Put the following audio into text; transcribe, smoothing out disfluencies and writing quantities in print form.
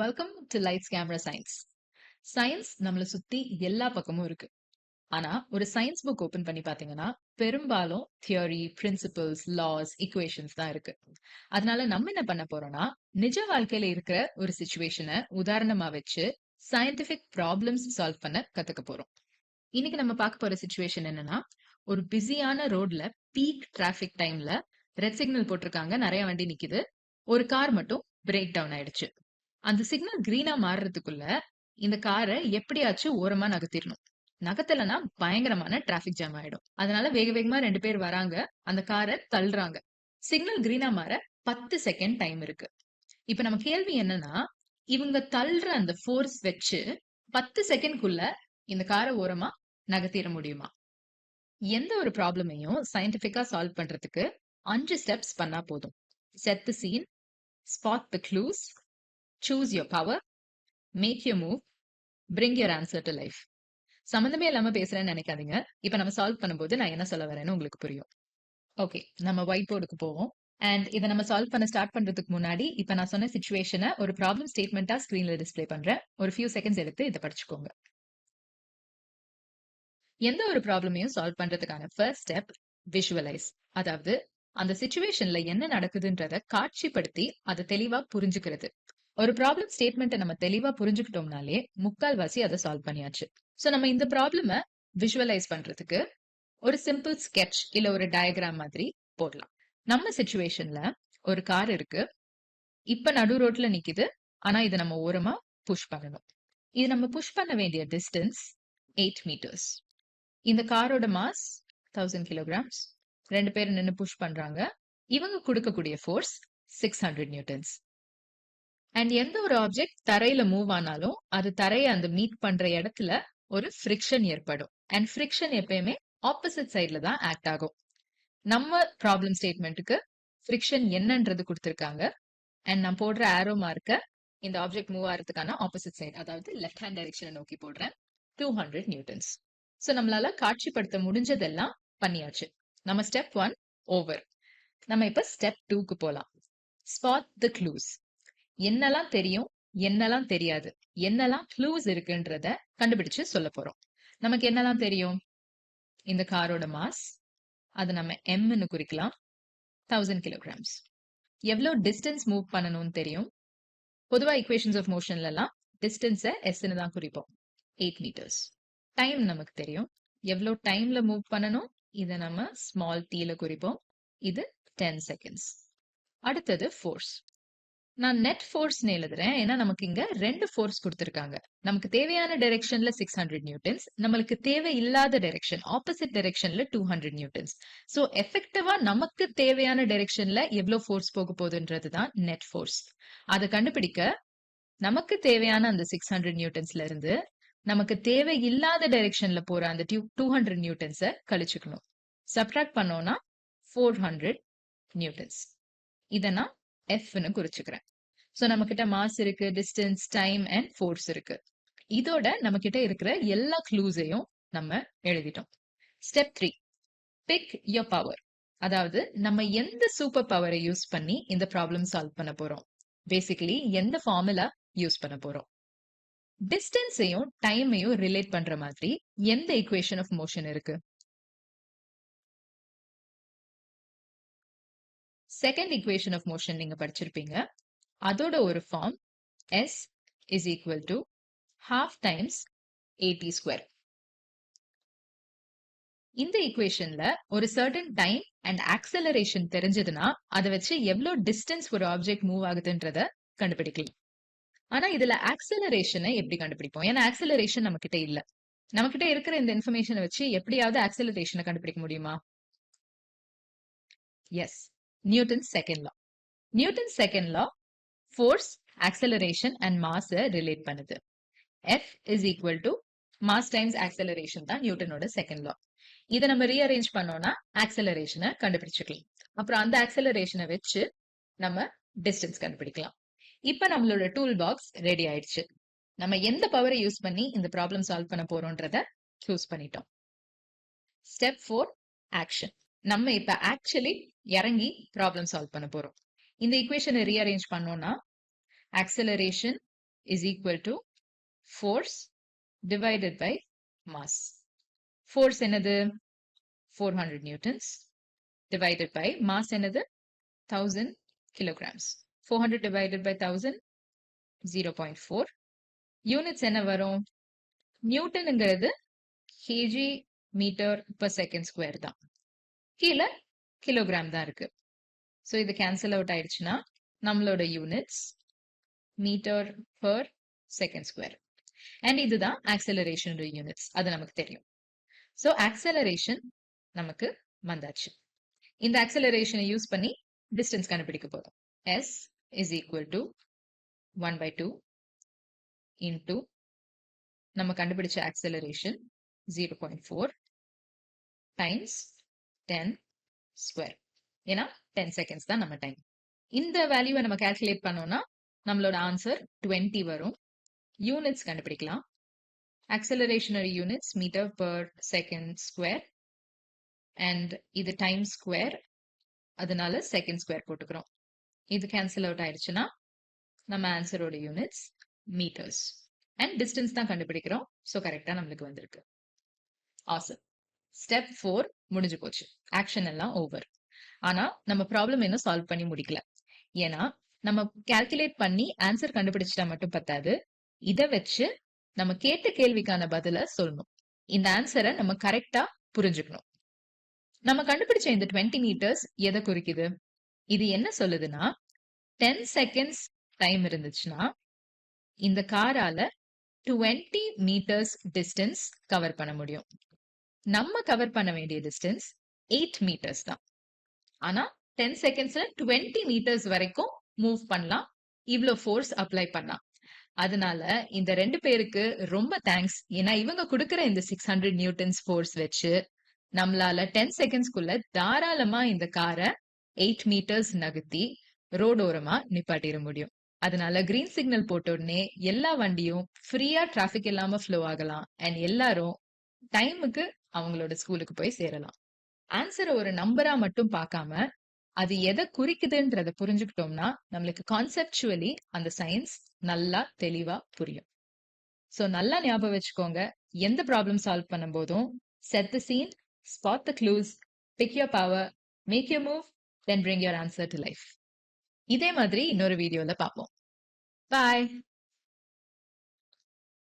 Welcome to lights camera science. Science நம்மள சுத்தி எல்லா பக்கமும் இருக்கு. ஆனா ஒரு சயின்ஸ் புக் ஓபன் பண்ணி பாத்தீங்கன்னா பெரும்பாலும் தியரி, பிரின்சிபல்ஸ், லாஸ், ஈக்குவேஷன்ஸ் தான் இருக்கு. அதனால நம்ம என்ன பண்ண போறோம்னா நிஜ வாழ்க்கையில இருக்கிற ஒரு சிச்சுவேஷனை உதாரணமா வச்சு சயின்டிபிக் ப்ராப்ளம்ஸ் சால்வ் பண்ண கத்துக்க போறோம். இன்னைக்கு நம்ம பார்க்க போற சிச்சுவேஷன் என்னன்னா, ஒரு பிஸியான ரோட்ல பீக் டிராபிக் டைம்ல ரெட் சிக்னல் போட்டிருக்காங்க, நிறைய வண்டி நிக்குது. ஒரு கார் மட்டும் பிரேக் டவுன் ஆயிடுச்சு. அந்த சிக்னல் கிரீனா மாறுறதுக்குள்ள இந்த காரை எப்படியாச்சும் ஓரமா நகர்த்திடணும். நகர்த்தலைன்னா பயங்கரமான டிராபிக் ஜாம் ஆயிடும். அதனால வேக வேகமா 2 பேர் வராங்க, அந்த காரை தள்ளுறாங்க. சிக்னல் கிரீனா மாற 10 செகண்ட் டைம் இருக்கு. இப்ப நம்ம கேள்வி என்னன்னா, இவங்க தள்ளுற அந்த ஃபோர்ஸ் வச்சு 10 செகண்ட்குள்ள இந்த காரை ஓரமா நகர்த்திட முடியுமா? எந்த ஒரு ப்ராப்ளமையும் சயின்டிபிக்கா சால்வ் பண்றதுக்கு 5 ஸ்டெப்ஸ் பண்ணா போதும். Set the scene, spot the clues, choose your power, make your move, bring your answer to life. சம்மந்தமே இல்லாம பேசுறேன்னு நினைக்காதீங்க. இப்ப நம்ம சால்வ் பண்ணும்போது நான் என்ன சொல்ல வரேன்னு உங்களுக்கு புரியும். ஓகே, நம்ம ஒயிட் போர்டுக்கு போவோம். அண்ட் இதை நம்ம சால்வ் பண்ண ஸ்டார்ட் பண்றதுக்கு முன்னாடி இப்ப நான் சொன்ன சிச்சுவேஷனை ஒரு ப்ராப்ளம் ஸ்டேட்மெண்டா ஸ்கிரீன்ல டிஸ்ப்ளே பண்றேன். ஒரு ஃபியூ செகண்ட்ஸ் எடுத்து இதை படிச்சுக்கோங்க. எந்த ஒரு ப்ராப்ளமையும் சால்வ் பண்றதுக்கான ஃபர்ஸ்ட் ஸ்டெப் விஷுவலைஸ். அதாவது அந்த சிச்சுவேஷன்ல என்ன நடக்குதுன்றத காட்சிப்படுத்தி அதை தெளிவா புரிஞ்சுக்கிறது. ஒரு ப்ராப்ளம் ஸ்டேட்மெண்ட்டை நம்ம தெளிவா புரிஞ்சுக்கிட்டோம்னாலே முக்கால்வாசி அதை சால்வ் பண்ணியாச்சு. சோ நம்ம இந்த ப்ராப்ளம விஷுவலைஸ் பண்றதுக்கு ஒரு சிம்பிள் ஸ்கெட்ச் இல்ல ஒரு டயக்ராம் மாதிரி போடலாம். நம்ம சிச்சுவேஷன்ல ஒரு கார் இருக்கு, இப்ப நடு ரோட்ல நிக்குது. ஆனா இதை நம்ம ஓரமா புஷ் பண்ணணும். இது நம்ம புஷ் பண்ண வேண்டிய டிஸ்டன்ஸ் 8 மீட்டர்ஸ். இந்த காரோட மாஸ் 1000 kilograms. 2 பேர் நின்னு புஷ் பண்றாங்க. இவங்க கொடுக்கக்கூடிய ஃபோர்ஸ் 600 நியூட்டன்ஸ். அண்ட் எந்த ஒரு ஆப்ஜெக்ட் தரையில மூவ் ஆனாலும் அது தரையை அந்த மீட் பண்ற இடத்துல ஒரு ஃப்ரிக்ஷன் ஏற்படும். அண்ட் ஃப்ரிக்ஷன் எப்பயுமே ஆப்போசிட் சைட்ல தான் ஆக்ட் ஆகும். நம்ம ப்ராப்ளம் ஸ்டேட்மெண்ட்டுக்கு ஃப்ரிக்ஷன் என்னன்றது கொடுத்திருக்காங்க. அண்ட் நான் போடுற ஆரோ மார்க்க இந்த ஆப்ஜெக்ட் மூவ் ஆகிறதுக்கான ஆப்போசிட் சைடு, அதாவது லெஃப்ட் ஹேண்ட் டைரக்ஷனை நோக்கி போடுறேன். 200 நியூட்டன்ஸ். சோ நம்மளால காட்சிப்படுத்த முடிஞ்சதெல்லாம் பண்ணியாச்சு. நம்ம ஸ்டெப் 1 ஓவர். நம்ம இப்ப ஸ்டெப் 2க்கு போலாம். Spot the clues. என்னெல்லாம் தெரியும், என்னெல்லாம் தெரியாது, என்னெல்லாம் க்ளூஸ் இருக்குன்றத கண்டுபிடிச்சு சொல்ல போறோம். நமக்கு என்னெல்லாம் தெரியும்? இந்த காரோட மாஸ், அது நம்ம எம்னு குறிக்கலாம், 1000 kilograms. எவ்வளவு டிஸ்டன்ஸ் மூவ் பண்ணணும்னு தெரியும். பொதுவா ஈக்குவேஷன்ஸ் ஆஃப் மோஷன்ல எல்லாம் டிஸ்டன்ஸை எஸ்ன்னு தான் குறிப்போம், 8 மீட்டர்ஸ். டைம் நமக்கு தெரியும், எவ்வளவு டைம்ல மூவ் பண்ணணும், இதை நம்ம ஸ்மால் டீல குறிப்போம், இது 10 செகண்ட்ஸ். அடுத்தது ஃபோர்ஸ். நான் நெட் ஃபோர்ஸ் எழுதுறேன், ஏன்னா நமக்கு இங்க 2 ஃபோர்ஸ் கொடுத்திருக்காங்க. நமக்கு தேவையான டைரக்ஷன்ல 600 நியூட்டன்ஸ், நம்மளுக்கு தேவை இல்லாத டைரக்ஷன் ஆப்போசிட் டைரக்ஷன்ல 200 நியூட்டன்ஸ். சோ எஃபெக்டிவா நமக்கு தேவையான டைரக்ஷன்ல எவ்வளவு ஃபோர்ஸ் போக போகுதுன்றது தான் நெட் ஃபோர்ஸ். அதை கண்டுபிடிக்க நமக்கு தேவையான அந்த 600 நியூட்டன்ஸ்ல இருந்து நமக்கு தேவை இல்லாத டைரக்ஷன்ல போற அந்த 200 நியூட்டன்ஸை கழிச்சுக்கணும். சப்ட்ராக்ட் பண்ணோம்னா 400 நியூட்டன்ஸ். இதை நான் எஃப்னு குறிச்சுக்கிறேன். சோ நம்ம கிட்ட மாஸ் இருக்கு, டிஸ்டன்ஸ், டைம் அண்ட் ஃபோர்ஸ் இருக்கு. இதோட நம்ம கிட்ட இருக்கிற எல்லா க்ளூஸையும் நம்ம எழுதிட்டோம். Step 3, pick your power. அதாவது நம்ம எந்த சூப்பர் பவரை யூஸ் பண்ணி இந்த ப்ராப்ளம் சால்வ் பண்ண போறோம். பேசிக்கலி எந்த ஃபார்முலா யூஸ் பண்ண போறோம். டிஸ்டன்ஸையும் டைமையும் ரிலேட் பண்ற மாதிரி எந்த ஈக்குவேஷன் ஆஃப் மோஷன் இருக்கு? செகண்ட் ஈக்குவேஷன் ஆஃப் மோஷன் நீங்க படிச்சிருப்பீங்க. அதோட ஒரு form s is equal to half times at square. இந்த ஈக்குவேஷன்ல ஒரு சர்டன் டைம் அண்ட் ஆக்சலரேஷன் தெரிஞ்சதுன்னா அதை வச்சு எவ்வளவு டிஸ்டன்ஸ் ஒரு ஆப்ஜெக்ட் மூவ் ஆகுதுன்றத கண்டுபிடிக்கலாம். ஆனா இதுல ஆக்சலரேஷனை எப்படி கண்டுபிடிப்போம்? ஏன்னா ஆக்சலரேஷன் நம்ம கிட்ட இல்ல. நம்ம கிட்ட இருக்கிற இந்த இன்ஃபர்மேஷனை வச்சு எப்படியாவது ஆக்சலரேஷனை கண்டுபிடிக்க முடியுமா? Yes, Newton second law. Newton second law force, acceleration and mass relate பண்ணுது. F is equal to mass times acceleration தான் நியூட்டனோட செகண்ட் லா. இதை நம்ம ரீஅரேஞ்ச் பண்ணோம்னா ஆக்சலரேஷனை கண்டுபிடிச்சுக்கலாம். அப்புறம் அந்த ஆக்சலரேஷனை வச்சு நம்ம டிஸ்டன்ஸ் கண்டுபிடிக்கலாம். இப்ப நம்மளோட டூல் பாக்ஸ் ரெடி ஆயிடுச்சு. நம்ம எந்த பவரை யூஸ் பண்ணி இந்த ப்ராப்ளம் சால்வ் பண்ண போறோம்ன்றத சூஸ் பண்ணிட்டோம். Step 4, action. நம்ம இப்ப ஆக்சுவலி இறங்கி ப்ராப்ளம் சால்வ் பண்ண போறோம். இந்த ஈக்குவேஷனை ரீஅரேஞ்ச் பண்ணோம்னா acceleration is equal to force divided by mass. Force என்னது 400 newtons divided by mass என்னது 1000 kilograms. 400 divided by 1000 0.4. units என்ன வரும் நியூட்டன்ங்கிறது kg metre per second square தான். கீழே கிலோகிராம் தான் இருக்கு. ஸோ இது கேன்சல் அவுட் ஆயிடுச்சுன்னா நம்மளோட units metre per second square. And இதுதான் ஆக்சலரேஷன் யூனிட்ஸ், அது நமக்கு தெரியும். ஸோ ஆக்சலரேஷன் நமக்கு வந்தாச்சு. இந்த ஆக்சலரேஷனை யூஸ் பண்ணி டிஸ்டன்ஸ் கண்டுபிடிக்க போதும். s is equal to 1/2 into நம்ம கண்டுபிடிச்ச ஆக்சலரேஷன் 0.4 times 10 square. ஏன்னா 10 செகண்ட்ஸ் தான் நம்ம டைம். இந்த வேல்யூவை நம்ம கால்குலேட் பண்ணோம்னா நம்மளோட ஆன்சர் 20 வரும். யூனிட்ஸ் கண்டுபிடிக்கலாம். ஆக்சலரேஷனரி units metre per second square and இது டைம் ஸ்கொயர், அதனால செகண்ட் ஸ்கொயர் போட்டுக்கிறோம். இது கேன்சல் அவுட் ஆயிடுச்சுன்னா நம்ம ஆன்சரோட யூனிட்ஸ் மீட்டர்ஸ் அண்ட் டிஸ்டன்ஸ் தான் கண்டுபிடிக்கிறோம். ஸோ கரெக்டா நம்மளுக்கு வந்திருக்கு. ஆசம். ஸ்டெப் 4 முடிஞ்சு போச்சு. ஆக்ஷன் எல்லாம் ஓவர். ஆனா நம்ம ப்ராப்ளம் இன்னும் சால்வ் பண்ணி முடிக்கல. ஏன்னா நம்ம கால்குலேட் பண்ணி ஆன்சர் கண்டுபிடிச்சிட்டா மட்டும் பத்தாது. இதை வச்சு நம்ம கேட்ட கேள்விக்கான பதில சொல்லணும். இந்த ஆன்சரை நம்ம கரெக்டா புரிஞ்சுக்கணும். நம்ம கண்டுபிடிச்ச இந்த 20 மீட்டர்ஸ் எதை குறிக்குது? இது என்ன சொல்லுதுன்னா 10 செகண்ட்ஸ் டைம் இருந்துச்சுன்னா இந்த காரால 20 மீட்டர்ஸ் டிஸ்டன்ஸ் கவர் பண்ண முடியும். நம்ம கவர் பண்ண வேண்டிய டிஸ்டன்ஸ் 8 மீட்டர்ஸ் தான். ஆனா 10 செகண்ட்ஸ்ல 20 மீட்டர்ஸ் வரைக்கும் மூவ் பண்ணலாம், இவ்ளோ ஃபோர்ஸ் அப்ளை பண்ணலாம். அதனால இந்த 2 பேருக்கு ரொம்ப தேங்க்ஸ். ஏன்னா இவங்க கொடுக்கிற இந்த 600 நியூட்டன்ஸ் ஃபோர்ஸ் வச்சு நம்மளால 10 செகண்ட்ஸ்குள்ள தாராளமா இந்த காரை 8 மீட்டர்ஸ் நகர்த்தி ரோடோரமா நிப்பாட்டிட முடியும். அதனால கிரீன் சிக்னல் போட்ட உடனே எல்லா வண்டியும் ஃப்ரீயா டிராபிக் இல்லாம ஃப்ளோ ஆகலாம் அண்ட் எல்லாரும் டைமுக்கு அவங்களோட ஸ்கூலுக்கு போய் சேரலாம். ஆன்சரை ஒரு நம்பரா மட்டும் பார்க்காம அது எதை குறிக்குதுன்றத புரிஞ்சுக்கிட்டோம்னா நம்மளுக்கு கான்செப்சுவலி அந்த சயின்ஸ் நல்லா தெளிவா புரியும். சோ நல்லா ஞாபகம் வச்சுக்கோங்க, எந்த ப்ராப்ளம் சால்வ் பண்ணும் போதும் set the scene, spot the clues, pick your power, make your move, then bring your answer to life. இதே மாதிரி இன்னொரு வீடியோல பார்ப்போம். Bye.